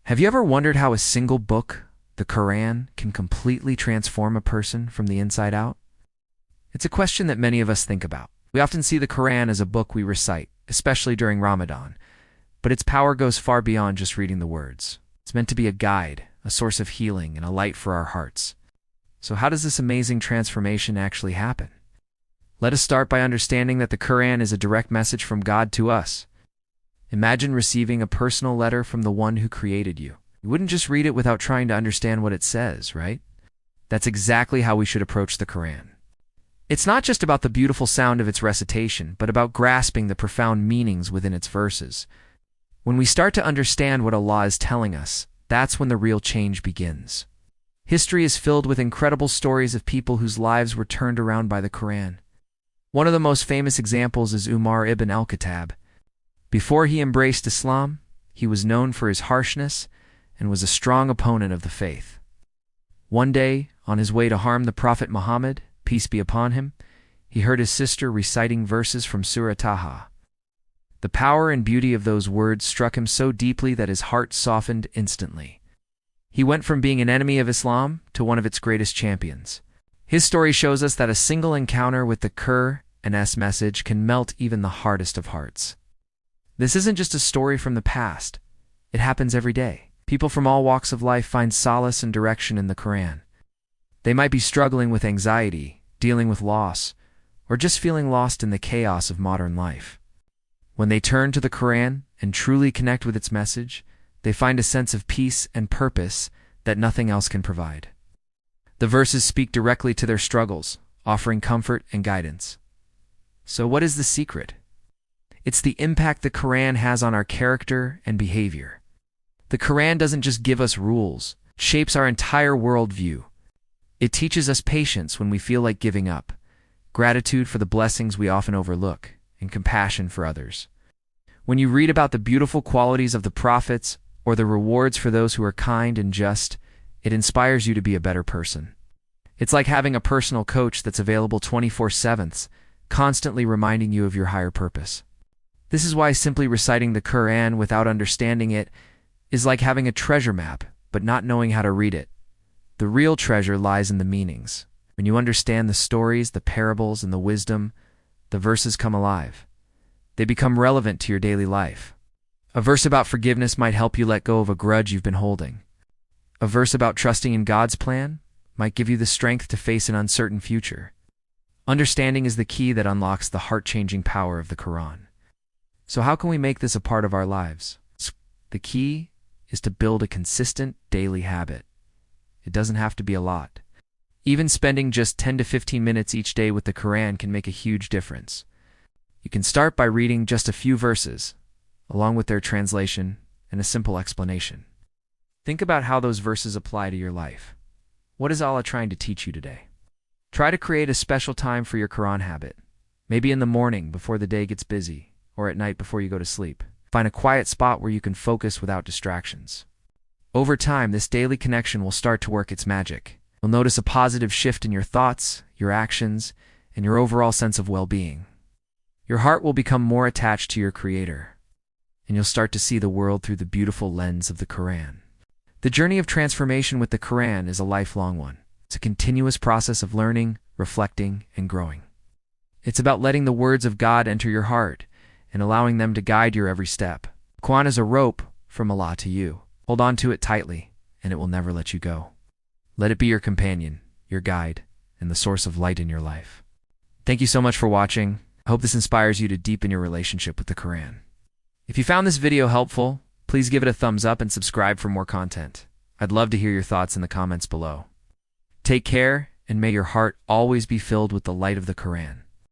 Have you ever wondered how a single book, the Qur'an, can completely transform a person from the inside out? It's a question that many of us think about. We often see the Qur'an as a book we recite, especially during Ramadan, but its power goes far beyond just reading the words. It's meant to be a guide, a source of healing, and a light for our hearts. So how does this amazing transformation actually happen? Let us start by understanding that the Qur'an is a direct message from God to us. Imagine receiving a personal letter from the one who created you. You wouldn't just read it without trying to understand what it says, right? That's exactly how we should approach the Qur'an. It's not just about the beautiful sound of its recitation, but about grasping the profound meanings within its verses. When we start to understand what Allah is telling us, that's when the real change begins. History is filled with incredible stories of people whose lives were turned around by the Qur'an. One of the most famous examples is Umar ibn al-Khattab. Before he embraced Islam, he was known for his harshness and was a strong opponent of the faith. One day, on his way to harm the Prophet Muhammad, peace be upon him, he heard his sister reciting verses from Surah Taha. The power and beauty of those words struck him so deeply that his heart softened instantly. He went from being an enemy of Islam to one of its greatest champions. His story shows us that a single encounter with the Qur'an's message can melt even the hardest of hearts. This isn't just a story from the past. It happens every day. People from all walks of life find solace and direction in the Qur'an. They might be struggling with anxiety, dealing with loss, or just feeling lost in the chaos of modern life. When they turn to the Qur'an and truly connect with its message, they find a sense of peace and purpose that nothing else can provide. The verses speak directly to their struggles, offering comfort and guidance. So what is the secret? It's the impact the Qur'an has on our character and behavior. The Qur'an doesn't just give us rules, it shapes our entire worldview. It teaches us patience when we feel like giving up, gratitude for the blessings we often overlook, and compassion for others. When you read about the beautiful qualities of the prophets or the rewards for those who are kind and just, it inspires you to be a better person. It's like having a personal coach that's available 24/7, constantly reminding you of your higher purpose. This is why simply reciting the Qur'an without understanding it is like having a treasure map, but not knowing how to read it. The real treasure lies in the meanings. When you understand the stories, the parables, and the wisdom, the verses come alive. They become relevant to your daily life. A verse about forgiveness might help you let go of a grudge you've been holding. A verse about trusting in God's plan might give you the strength to face an uncertain future. Understanding is the key that unlocks the heart-changing power of the Qur'an. So how can we make this a part of our lives? The key is to build a consistent daily habit. It doesn't have to be a lot. Even spending just 10 to 15 minutes each day with the Qur'an can make a huge difference. You can start by reading just a few verses, along with their translation and a simple explanation. Think about how those verses apply to your life. What is Allah trying to teach you today? Try to create a special time for your Qur'an habit. Maybe in the morning before the day gets busy, or at night before you go to sleep. Find a quiet spot where you can focus without distractions. Over time, this daily connection will start to work its magic. You'll notice a positive shift in your thoughts, your actions, and your overall sense of well-being. Your heart will become more attached to your Creator, and you'll start to see the world through the beautiful lens of the Qur'an. The journey of transformation with the Qur'an is a lifelong one. It's a continuous process of learning, reflecting, and growing. It's about letting the words of God enter your heart and allowing them to guide your every step. The Qur'an is a rope from Allah to you. Hold on to it tightly, and it will never let you go. Let it be your companion, your guide, and the source of light in your life. Thank you so much for watching. I hope this inspires you to deepen your relationship with the Qur'an. If you found this video helpful, please give it a thumbs up and subscribe for more content. I'd love to hear your thoughts in the comments below. Take care, and may your heart always be filled with the light of the Qur'an.